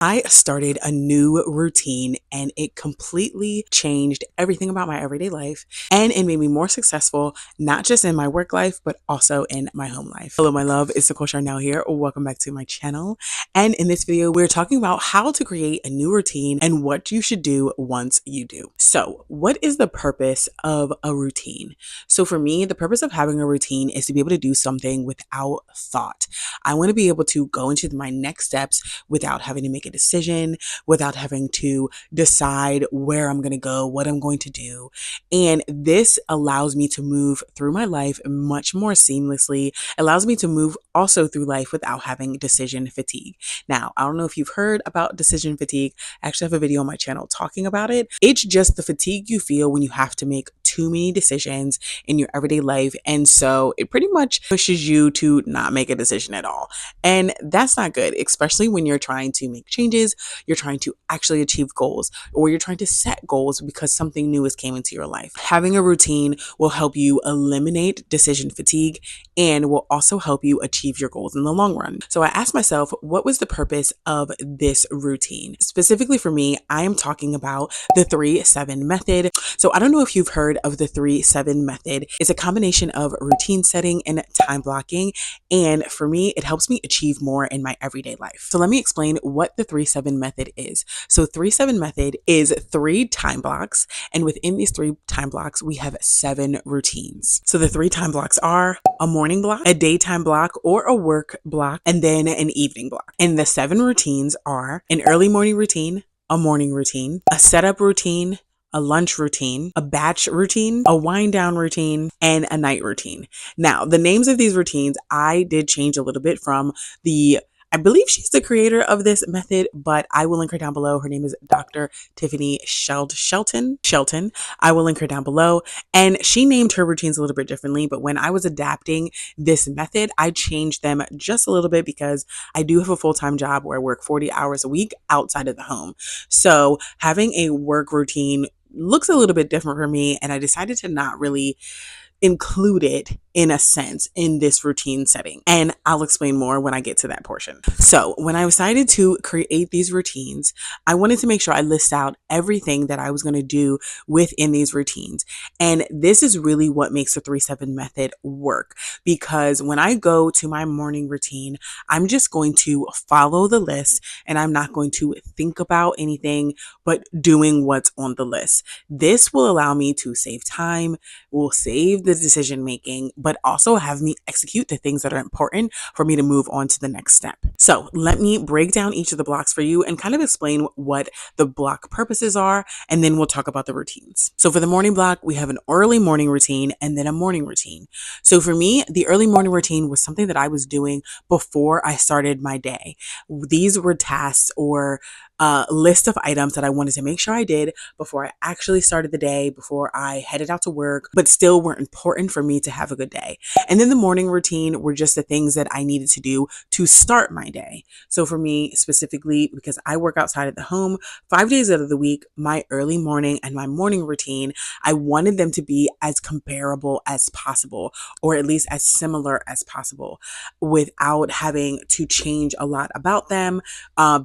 I started a new routine and it completely changed everything about my everyday life, and it made me more successful, not just in my work life, but also in my home life. Hello, my love. It's Nicole Charnel here. Welcome back to my channel. And in this video, we're talking about how to create a new routine and what you should do once you do. So what is the purpose of a routine? So for me, the purpose of having a routine is to be able to do something without thought. I want to be able to go into my next steps without having to make a decision, without having to decide where I'm going to go, what I'm going to do. And this allows me to move through my life much more seamlessly, allows me to move also through life without having decision fatigue. Now, I don't know if you've heard about decision fatigue. I actually have a video on my channel talking about it. It's just the fatigue you feel when you have to make too many decisions in your everyday life. And so it pretty much pushes you to not make a decision at all. And that's not good, especially when you're trying to make changes, you're trying to actually achieve goals, or you're trying to set goals because something new has came into your life. Having a routine will help you eliminate decision fatigue and will also help you achieve your goals in the long run. So I asked myself, what was the purpose of this routine? Specifically for me, I am talking about the 3-7 method. So I don't know if you've heard of the 3-7 method. It's a combination of routine setting and time blocking. And for me, it helps me achieve more in my everyday life. So let me explain what the 3-7 method is. So 3-7 method is 3 time blocks. And within these 3 time blocks, we have 7 routines. So the 3 time blocks are a morning block, a daytime block, or a work block, and then an evening block. And the 7 routines are an early morning routine, a morning routine, a setup routine, a lunch routine, a batch routine, a wind down routine, and a night routine. Now, the names of these routines, I did change a little bit from I believe she's the creator of this method, but I will link her down below. Her name is Dr. Tiffany Shelton. I will link her down below. And she named her routines a little bit differently, but when I was adapting this method, I changed them just a little bit because I do have a full-time job where I work 40 hours a week outside of the home. So having a work routine looks a little bit different for me, and I decided to not really include it in a sense in this routine setting. And I'll explain more when I get to that portion. So when I decided to create these routines, I wanted to make sure I list out everything that I was going to do within these routines. And this is really what makes the 3-7 method work, because when I go to my morning routine, I'm just going to follow the list and I'm not going to think about anything but doing what's on the list. This will allow me to save time, will save the decision making, but also have me execute the things that are important for me to move on to the next step. So let me break down each of the blocks for you and kind of explain what the block purposes are, and then we'll talk about the routines. So for the morning block, we have an early morning routine and then a morning routine. So for me, the early morning routine was something that I was doing before I started my day. These were tasks or list of items that I wanted to make sure I did before I actually started the day, before I headed out to work, but still were important for me to have a good day. And then the morning routine were just the things that I needed to do to start my day. So for me specifically, because I work outside of the home 5 days out of the week, my early morning and my morning routine, I wanted them to be as comparable as possible, or at least as similar as possible, without having to change a lot about them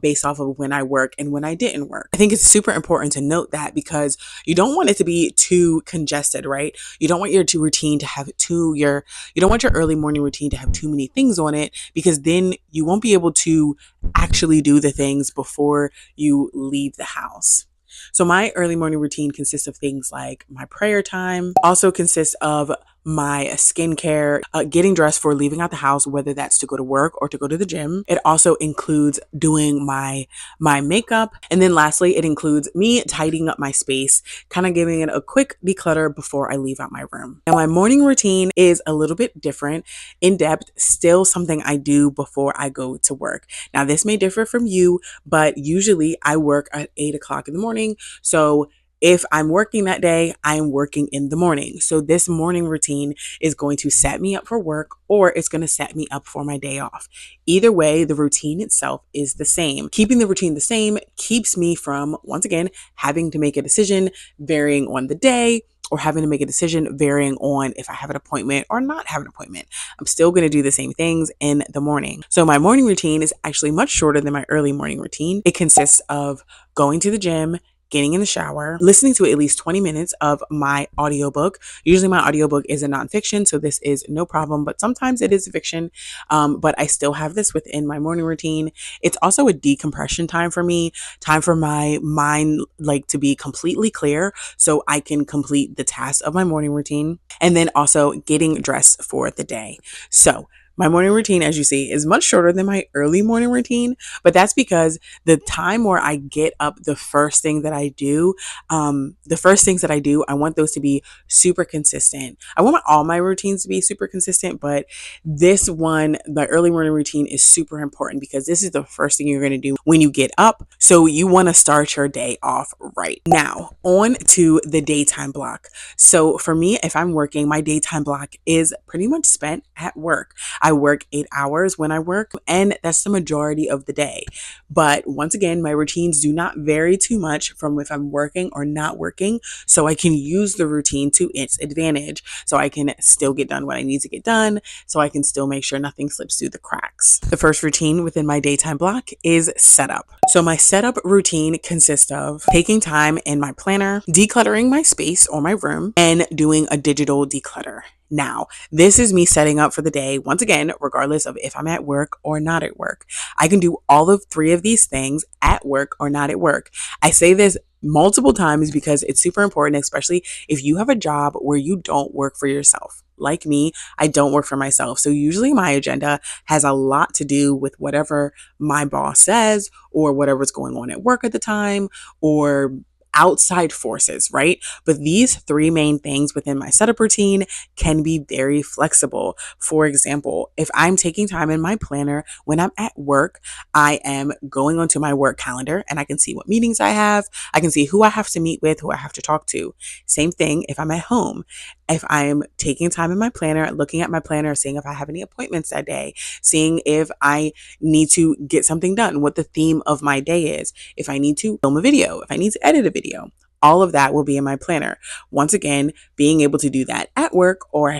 based off of when I work and when I didn't work. I think it's super important to note that because you don't want it to be too congested, right? You don't want your routine to have you don't want your early morning routine to have too many things on it, because then you won't be able to actually do the things before you leave the house. So my early morning routine consists of things like my prayer time, also consists of my skincare, getting dressed for leaving out the house, whether that's to go to work or to go to the gym. It also includes doing my makeup. And then lastly, it includes me tidying up my space, kind of giving it a quick declutter before I leave out my room. Now, my morning routine is a little bit different, in depth, still something I do before I go to work. Now, this may differ from you, but usually I work at 8 o'clock in the morning. So if I'm working that day, I'm working in the morning. So this morning routine is going to set me up for work, or it's going to set me up for my day off. Either way, the routine itself is the same. Keeping the routine the same keeps me from, once again, having to make a decision, varying on the day, or having to make a decision varying on if I have an appointment or not have an appointment. I'm still going to do the same things in the morning. So my morning routine is actually much shorter than my early morning routine. It consists of going to the gym, getting in the shower, listening to at least 20 minutes of my audiobook. Usually my audiobook is a nonfiction, so this is no problem, but sometimes it is fiction. But I still have this within my morning routine. It's also a decompression time for me, time for my mind like to be completely clear so I can complete the tasks of my morning routine, and then also getting dressed for the day. So my morning routine, as you see, is much shorter than my early morning routine, but that's because the time where I get up, the first things that I do, I want those to be super consistent. I want all my routines to be super consistent, but this one, the early morning routine, is super important because this is the first thing you're going to do when you get up. So you want to start your day off right. Now, on to the daytime block. So for me, if I'm working, my daytime block is pretty much spent at work. I work 8 hours when I work, and that's the majority of the day. But once again, my routines do not vary too much from if I'm working or not working. So I can use the routine to its advantage. So I can still get done what I need to get done. So I can still make sure nothing slips through the cracks. The first routine within my daytime block is setup. So my setup routine consists of taking time in my planner, decluttering my space or my room, and doing a digital declutter. Now, this is me setting up for the day, once again, regardless of if I'm at work or not at work. I can do all of 3 of these things at work or not at work. I say this multiple times because it's super important, especially if you have a job where you don't work for yourself. Like me, I don't work for myself. So usually my agenda has a lot to do with whatever my boss says or whatever's going on at work at the time or outside forces, right? But these 3 main things within my setup routine can be very flexible. For example, if I'm taking time in my planner when I'm at work, I am going onto my work calendar and I can see what meetings I have. I can see who I have to meet with, who I have to talk to. Same thing if I'm at home. If I'm taking time in my planner, looking at my planner, seeing if I have any appointments that day, seeing if I need to get something done, what the theme of my day is, if I need to film a video, if I need to edit a video. All of that will be in my planner. Once again, being able to do that at work or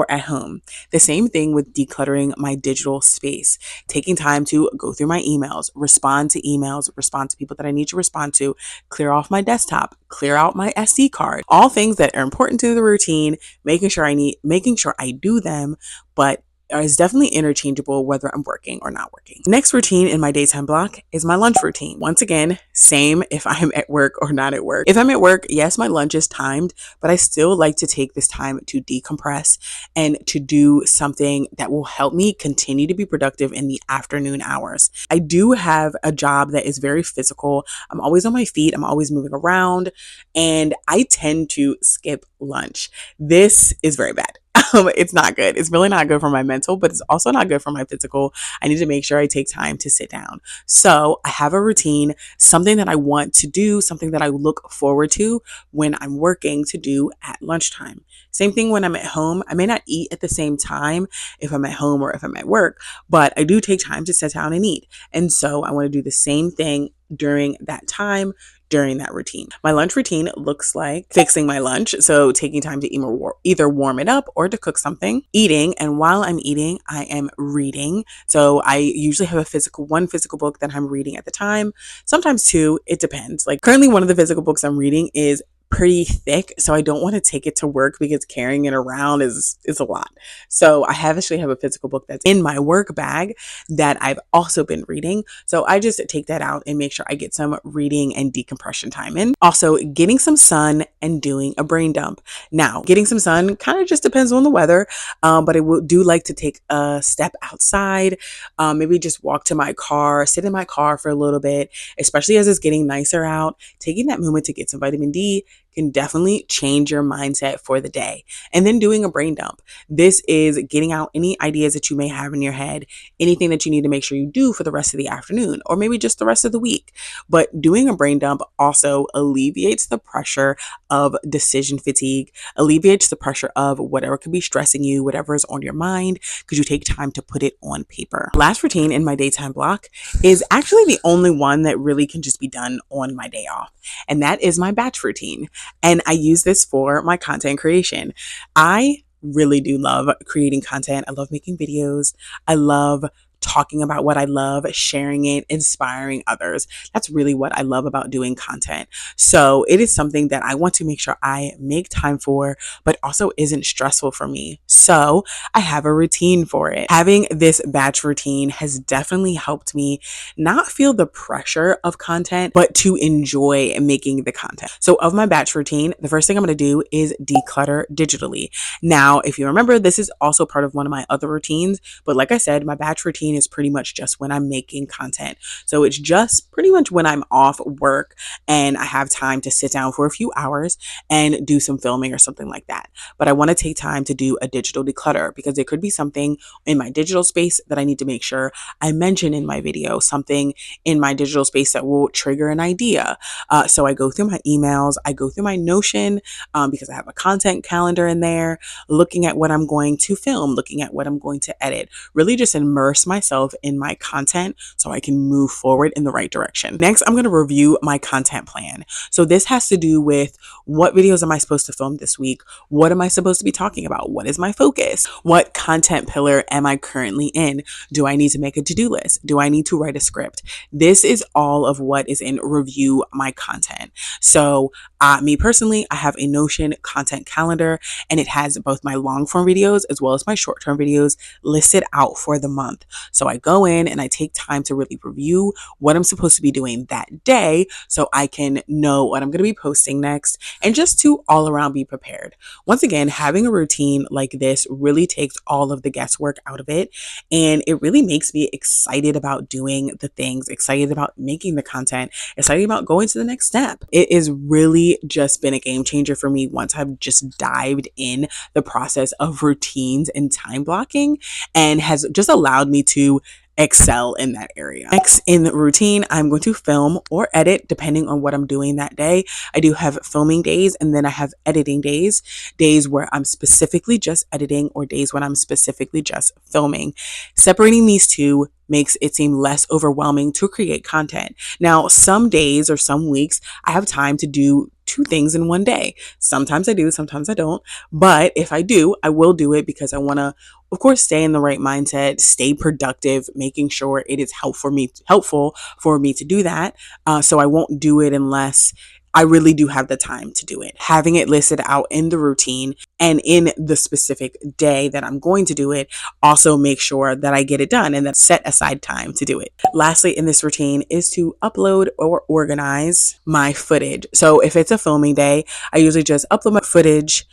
at home. The same thing with decluttering my digital space, taking time to go through my emails, respond to people that I need to respond to, clear off my desktop, clear out my SD card, all things that are important to the routine, making sure I do them, but is definitely interchangeable whether I'm working or not working. Next routine in my daytime block is my lunch routine. Once again, same if I'm at work or not at work. If I'm at work, yes, my lunch is timed, but I still like to take this time to decompress and to do something that will help me continue to be productive in the afternoon hours. I do have a job that is very physical. I'm always on my feet. I'm always moving around, and I tend to skip lunch. This is very bad. It's not good. It's really not good for my mental, but it's also not good for my physical. I need to make sure I take time to sit down. So I have a routine, something that I want to do, something that I look forward to when I'm working to do at lunchtime. Same thing when I'm at home. I may not eat at the same time if I'm at home or if I'm at work, but I do take time to sit down and eat. And so I want to do the same thing during that time, during that routine. My lunch routine looks like fixing my lunch. So taking time to either warm it up or to cook something, eating. And while I'm eating, I am reading. So I usually have one physical book that I'm reading at the time, sometimes 2, it depends. Like currently one of the physical books I'm reading is pretty thick, so I don't want to take it to work because carrying it around is a lot. So I actually have a physical book that's in my work bag that I've also been reading. So I just take that out and make sure I get some reading and decompression time in. Also, getting some sun and doing a brain dump. Now, getting some sun kind of just depends on the weather, but I do like to take a step outside, maybe just walk to my car, sit in my car for a little bit, especially as it's getting nicer out. Taking that moment to get some vitamin D can definitely change your mindset for the day. And then doing a brain dump. This is getting out any ideas that you may have in your head, anything that you need to make sure you do for the rest of the afternoon, or maybe just the rest of the week. But doing a brain dump also alleviates the pressure of decision fatigue, alleviates the pressure of whatever could be stressing you, whatever is on your mind, because you take time to put it on paper. Last routine in my daytime block is actually the only one that really can just be done on my day off, and that is my batch routine. and I use this for my content creation. I really do love creating content. I love making videos. I love talking about what I love, sharing it, inspiring others. That's really what I love about doing content. So it is something that I want to make sure I make time for, but also isn't stressful for me. So I have a routine for it. Having this batch routine has definitely helped me not feel the pressure of content, but to enjoy making the content. So of my batch routine, the first thing I'm going to do is declutter digitally. Now, if you remember, this is also part of one of my other routines, but like I said, my batch routine is pretty much just when I'm making content. So it's just pretty much when I'm off work and I have time to sit down for a few hours and do some filming or something like that. But I want to take time to do a digital declutter because there could be something in my digital space that I need to make sure I mention in my video, something in my digital space that will trigger an idea. So I go through my emails, I go through my Notion because I have a content calendar in there, looking at what I'm going to film, looking at what I'm going to edit, really just immerse myself in my content so I can move forward in the right direction. Next, I'm going to review my content plan. So this has to do with what videos am I supposed to film this week? What am I supposed to be talking about? What is my focus? What content pillar am I currently in? Do I need to make a to-do list? Do I need to write a script? This is all of what is in review my content. So me personally, I have a Notion content calendar and it has both my long form videos as well as my short term videos listed out for the month. So I go in and I take time to really review what I'm supposed to be doing that day so I can know what I'm going to be posting next and just to all around be prepared. Once again, having a routine like this really takes all of the guesswork out of it and it really makes me excited about doing the things, excited about making the content, excited about going to the next step. It has really just been a game changer for me once I've just dived in the process of routines and time blocking and has just allowed me to excel in that area. Next in the routine, I'm going to film or edit depending on what I'm doing that day. I do have filming days and then I have editing days, days where I'm specifically just editing or days when I'm specifically just filming. Separating these two makes it seem less overwhelming to create content. Now, some days or some weeks, I have time to do two things in one day. Sometimes I do, sometimes I don't. But if I do, I will do it because I want to, of course, stay in the right mindset, stay productive, making sure it is helpful for me to do that. So I won't do it unless I really do have the time to do it. Having it listed out in the routine and in the specific day that I'm going to do it also make sure that I get it done and then set aside time to do it. Lastly, in this routine is to upload or organize my footage. So if it's a filming day, I usually just upload my footage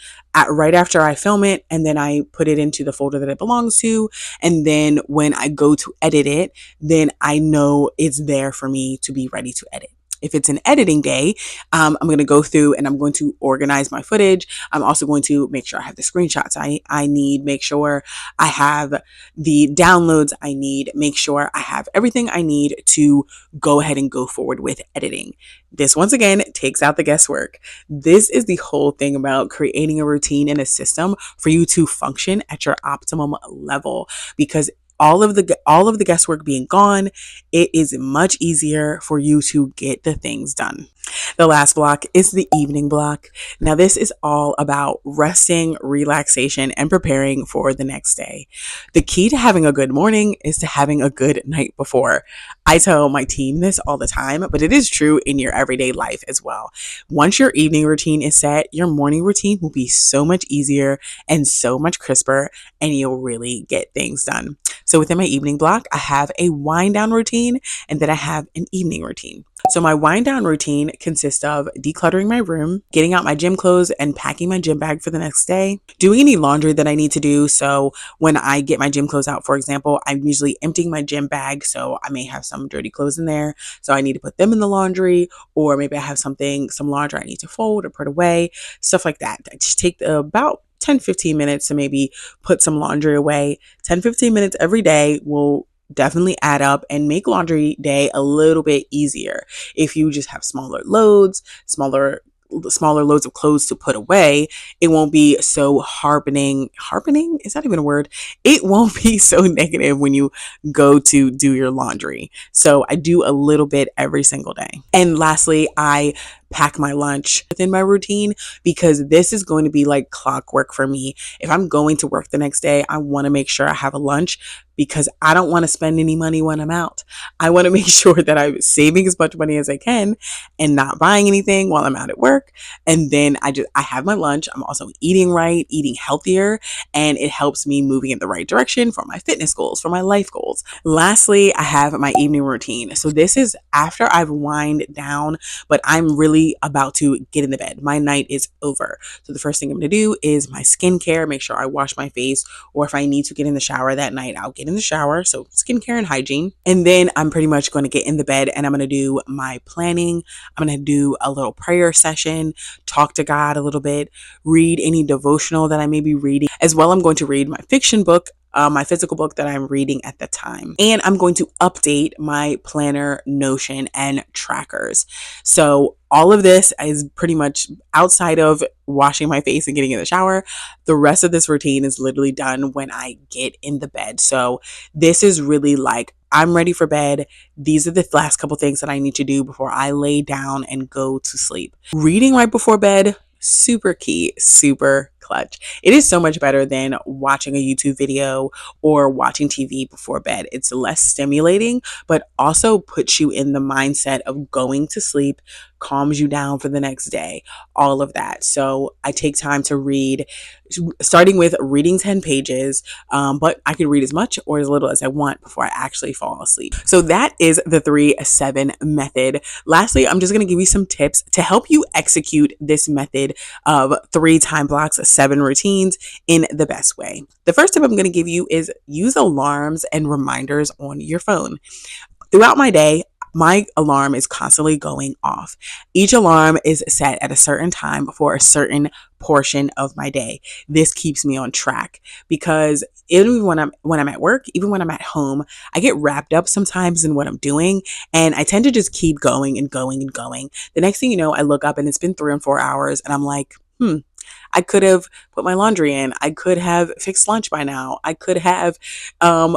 right after I film it and then I put it into the folder that it belongs to. And then when I go to edit it, then I know it's there for me to be ready to edit. If it's an editing day, I'm going to go through and I'm going to organize my footage. I'm also going to make sure I have the screenshots I need, make sure I have the downloads I need, make sure I have everything I need to go ahead and go forward with editing. This, once again, takes out the guesswork. This is the whole thing about creating a routine and a system for you to function at your optimum level, because all of the guesswork being gone, it is much easier for you to get the things done. The last block is the evening block. Now, this is all about resting, relaxation, and preparing for the next day. The key to having a good morning is to having a good night before. I tell my team this all the time, but it is true in your everyday life as well. Once your evening routine is set, your morning routine will be so much easier and so much crisper, and you'll really get things done. So within my evening block, I have a wind down routine and then I have an evening routine. So my wind down routine consists of decluttering my room, getting out my gym clothes and packing my gym bag for the next day, doing any laundry that I need to do. So when I get my gym clothes out, for example, I'm usually emptying my gym bag. So I may have some dirty clothes in there. So I need to put them in the laundry, or maybe I have some laundry I need to fold or put away, stuff like that. I just take about 10-15 minutes to maybe put some laundry away. 10-15 minutes every day will definitely add up and make laundry day a little bit easier. If you just have smaller loads of clothes to put away, it won't be so harping. Is that even a word? It won't be so negative when you go to do your laundry. So I do a little bit every single day. And lastly, I pack my lunch within my routine, because this is going to be like clockwork for me. If I'm going to work the next day, I want to make sure I have a lunch, because I don't want to spend any money when I'm out. I want to make sure that I'm saving as much money as I can and not buying anything while I'm out at work. And then I have my lunch. I'm also eating right, eating healthier, and it helps me moving in the right direction for my fitness goals, for my life goals. Lastly, I have my evening routine. So this is after I've wind down, but I'm really about to get in the bed. My night is over. So the first thing I'm going to do is my skincare, make sure I wash my face, or if I need to get in the shower that night, I'll get in the shower. So skincare and hygiene. And then I'm pretty much going to get in the bed and I'm going to do my planning. I'm going to do a little prayer session, talk to God a little bit, read any devotional that I may be reading. As well, I'm going to read my fiction book, my physical book that I'm reading at the time. And I'm going to update my planner, Notion, and trackers. So all of this is pretty much outside of washing my face and getting in the shower. The rest of this routine is literally done when I get in the bed. So this is really like, I'm ready for bed. These are the last couple things that I need to do before I lay down and go to sleep. Reading right before bed, super key, super clutch. It is so much better than watching a YouTube video or watching TV before bed. It's less stimulating, but also puts you in the mindset of going to sleep, calms you down for the next day, all of that. So I take time to read, starting with reading 10 pages, but I can read as much or as little as I want before I actually fall asleep. So that is the 3-7 method. Lastly, I'm just going to give you some tips to help you execute this method of 3 time blocks, 7 routines in the best way. The first tip I'm going to give you is use alarms and reminders on your phone. Throughout my day, my alarm is constantly going off. Each alarm is set at a certain time for a certain portion of my day. This keeps me on track, because even when I'm at work, even when I'm at home, I get wrapped up sometimes in what I'm doing, and I tend to just keep going and going and going. The next thing you know, I look up and it's been 3 and 4 hours, and I'm like, I could have put my laundry in. I could have fixed lunch by now. I could have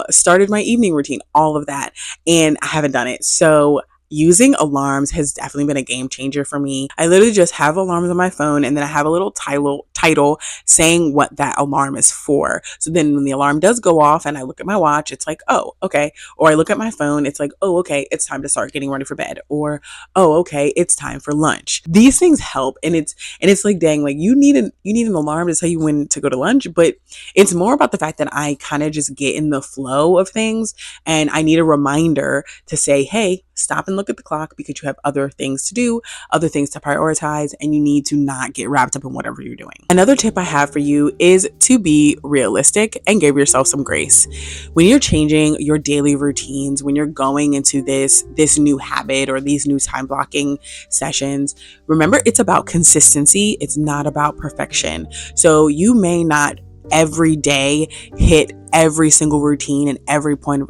started my evening routine, all of that. And I haven't done it. So using alarms has definitely been a game changer for me. I literally just have alarms on my phone, and then I have a little title saying what that alarm is for. So then when the alarm does go off and I look at my watch, it's like, oh, okay. Or I look at my phone, it's like, oh, okay, it's time to start getting ready for bed. Or, oh, okay, it's time for lunch. These things help. And it's like, dang, like you need an alarm to tell you when to go to lunch, but it's more about the fact that I kind of just get in the flow of things, and I need a reminder to say, hey, stop and look at the clock, because you have other things to do, other things to prioritize, and you need to not get wrapped up in whatever you're doing. Another tip I have for you is to be realistic and give yourself some grace. When you're changing your daily routines, when you're going into this new habit or these new time blocking sessions, remember it's about consistency. It's not about perfection. So you may not every day hit every single routine and every point of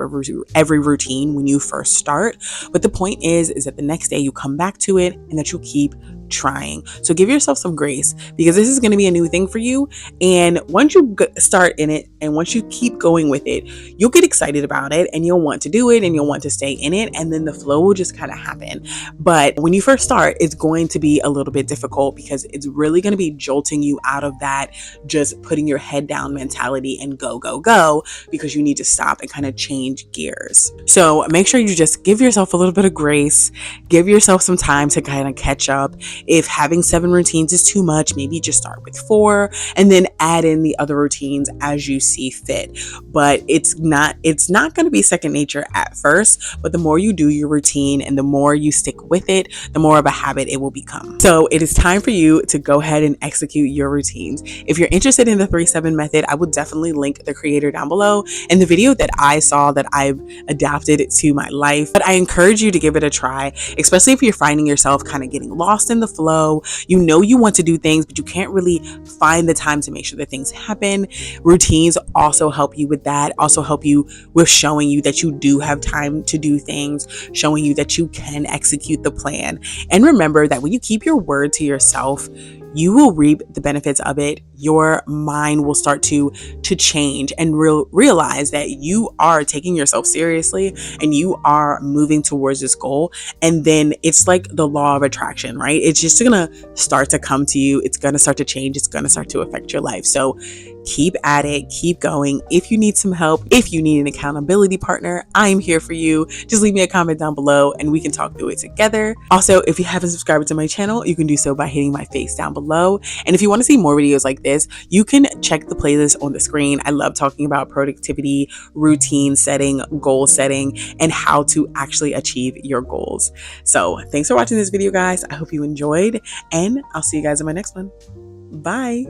every routine when you first start. But the point is that the next day you come back to it and that you'll keep trying. So give yourself some grace, because this is going to be a new thing for you. And once you start in it and once you keep going with it, you'll get excited about it and you'll want to do it and you'll want to stay in it. And then the flow will just kind of happen. But when you first start, it's going to be a little bit difficult, because it's really going to be jolting you out of that just putting your head down mentality and go, go, go, because you need to stop and kind of change gears. So make sure you just give yourself a little bit of grace, give yourself some time to kind of catch up. If having 7 routines is too much, maybe just start with 4 and then add in the other routines as you see fit. But it's not going to be second nature at first, but the more you do your routine and the more you stick with it, the more of a habit it will become. So it is time for you to go ahead and execute your routines. If you're interested in the 3-7 method, I will definitely link the creator down below and the video that I saw that I've adapted to my life. But I encourage you to give it a try, especially if you're finding yourself kind of getting lost in the flow. You know you want to do things, but you can't really find the time to make sure that things happen. Routines also help you with that, also help you with showing you that you do have time to do things, showing you that you can execute the plan. And remember that when you keep your word to yourself, you will reap the benefits of it your mind will start to change and realize that you are taking yourself seriously and you are moving towards this goal. And then it's like the law of attraction, right? It's just gonna start to come to you. It's gonna start to change. It's gonna start to affect your life. So keep at it, keep going. If you need some help, if you need an accountability partner, I'm here for you. Just leave me a comment down below and we can talk through it together. Also, if you haven't subscribed to my channel, you can do so by hitting my face down below. And if you want to see more videos like this, you can check the playlist on the screen. I love talking about productivity, routine setting, goal setting, and how to actually achieve your goals. So thanks for watching this video, guys. I hope you enjoyed, and I'll see you guys in my next one. Bye.